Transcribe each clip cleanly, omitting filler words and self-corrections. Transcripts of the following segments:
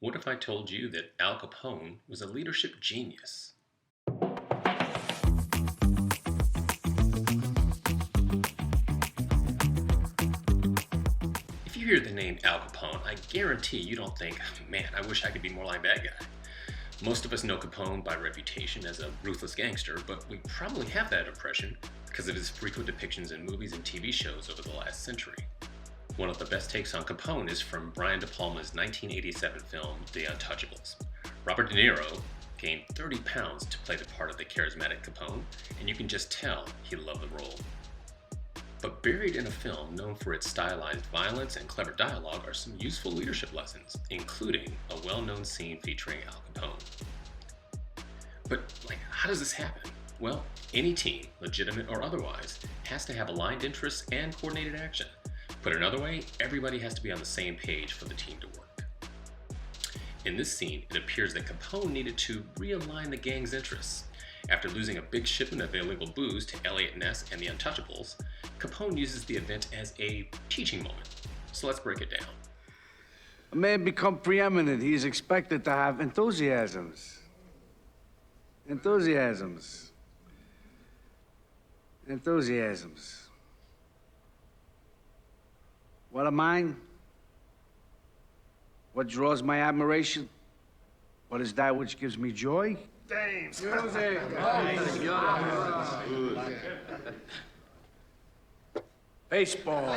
What if I told you that Al Capone was a leadership genius? If you hear the name Al Capone, I guarantee you don't think, man, I wish I could be more like that guy. Most of us know Capone by reputation as a ruthless gangster, but we probably have that impression because of his frequent depictions in movies and TV shows over the last century. One of the best takes on Capone is from Brian DePalma's 1987 film, The Untouchables. Robert DeNiro gained 30 pounds to play the part of the charismatic Capone, and you can just tell he loved the role. But buried in a film known for its stylized violence and clever dialogue are some useful leadership lessons, including a well-known scene featuring Al Capone. But, how does this happen? Well, any team, legitimate or otherwise, has to have aligned interests and coordinated action. Put another way, everybody has to be on the same page for the team to work. In this scene, it appears that Capone needed to realign the gang's interests. After losing a big shipment of illegal booze to Elliot Ness and the Untouchables, Capone uses the event as a teaching moment. So let's break it down. A man become preeminent, he is expected to have enthusiasms. Enthusiasms. What are mine? What draws my admiration? What is that which gives me joy? Dames. Music. Baseball.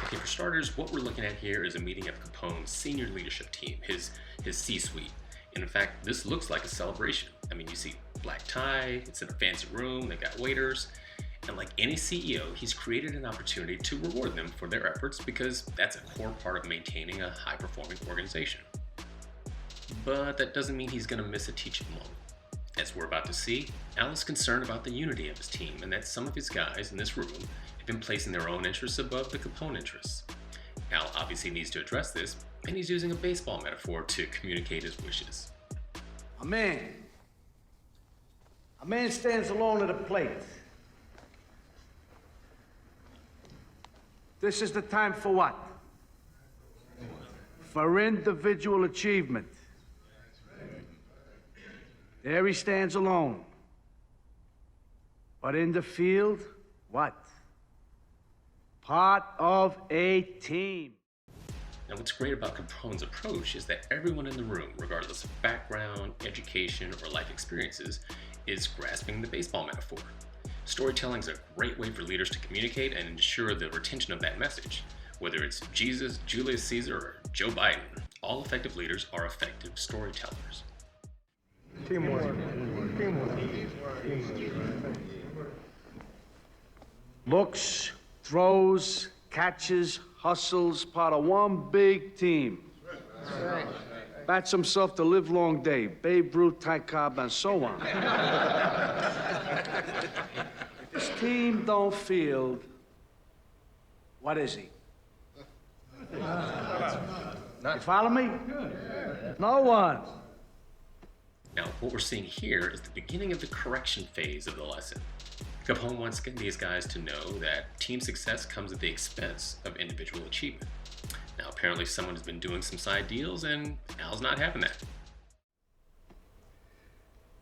Okay, for starters, what we're looking at here is a meeting of Capone's senior leadership team, his C-suite. And in fact, this looks like a celebration. I mean, you see black tie, it's in a fancy room, they got waiters. And like any CEO, he's created an opportunity to reward them for their efforts because that's a core part of maintaining a high-performing organization. But that doesn't mean he's going to miss a teaching moment. As we're about to see, Al is concerned about the unity of his team and that some of his guys in this room have been placing their own interests above the Capone interests. Al obviously needs to address this, and he's using a baseball metaphor to communicate his wishes. A man stands alone at a plate. This is the time for what? For individual achievement. There he stands alone. But in the field, what? Part of a team. Now, what's great about Capone's approach is that everyone in the room, regardless of background, education, or life experiences, is grasping the baseball metaphor. Storytelling is a great way for leaders to communicate and ensure the retention of that message. Whether it's Jesus, Julius Caesar, or Joe Biden, all effective leaders are effective storytellers. Teamwork. Looks, throws, catches, hustles, part of one big team. Bats himself the livelong day, Babe Ruth, Ty Cobb, and so on. This team don't field, what is he? You follow me? No one. Now, what we're seeing here is the beginning of the correction phase of the lesson. Capone wants these guys to know that team success comes at the expense of individual achievement. Now, apparently someone has been doing some side deals, and Al's not having that.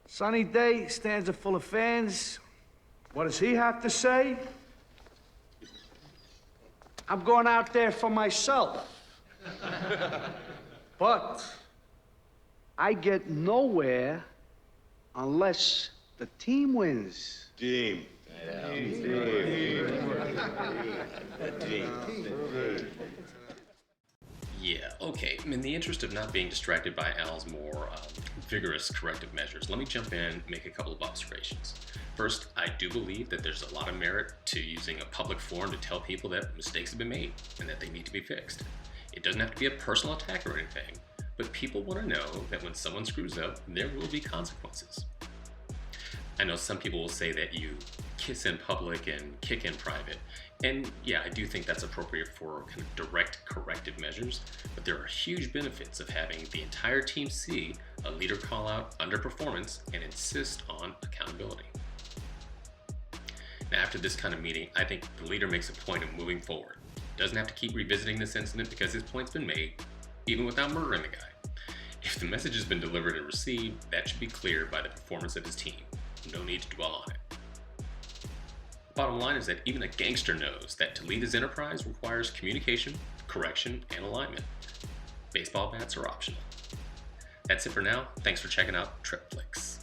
Sunny day, stands are full of fans. What does he have to say? I'm going out there for myself. But I get nowhere unless the team wins. Team. Yeah, okay. In the interest of not being distracted by Al's more vigorous corrective measures, let me jump in and make a couple of observations. First, I do believe that there's a lot of merit to using a public forum to tell people that mistakes have been made and that they need to be fixed. It doesn't have to be a personal attack or anything, but people want to know that when someone screws up, there will be consequences. I know some people will say that you kiss in public and kick in private, and yeah, I do think that's appropriate for kind of direct corrective measures, but there are huge benefits of having the entire team see a leader call out underperformance and insist on accountability. Now, after this kind of meeting, I think the leader makes a point of moving forward. doesn't have to keep revisiting this incident because his point's been made, even without murdering the guy. If the message has been delivered and received, that should be clear by the performance of his team. No need to dwell on it. Bottom line is that even a gangster knows that to lead his enterprise requires communication, correction, and alignment. Baseball bats are optional. That's it for now. Thanks for checking out Trip Flicks.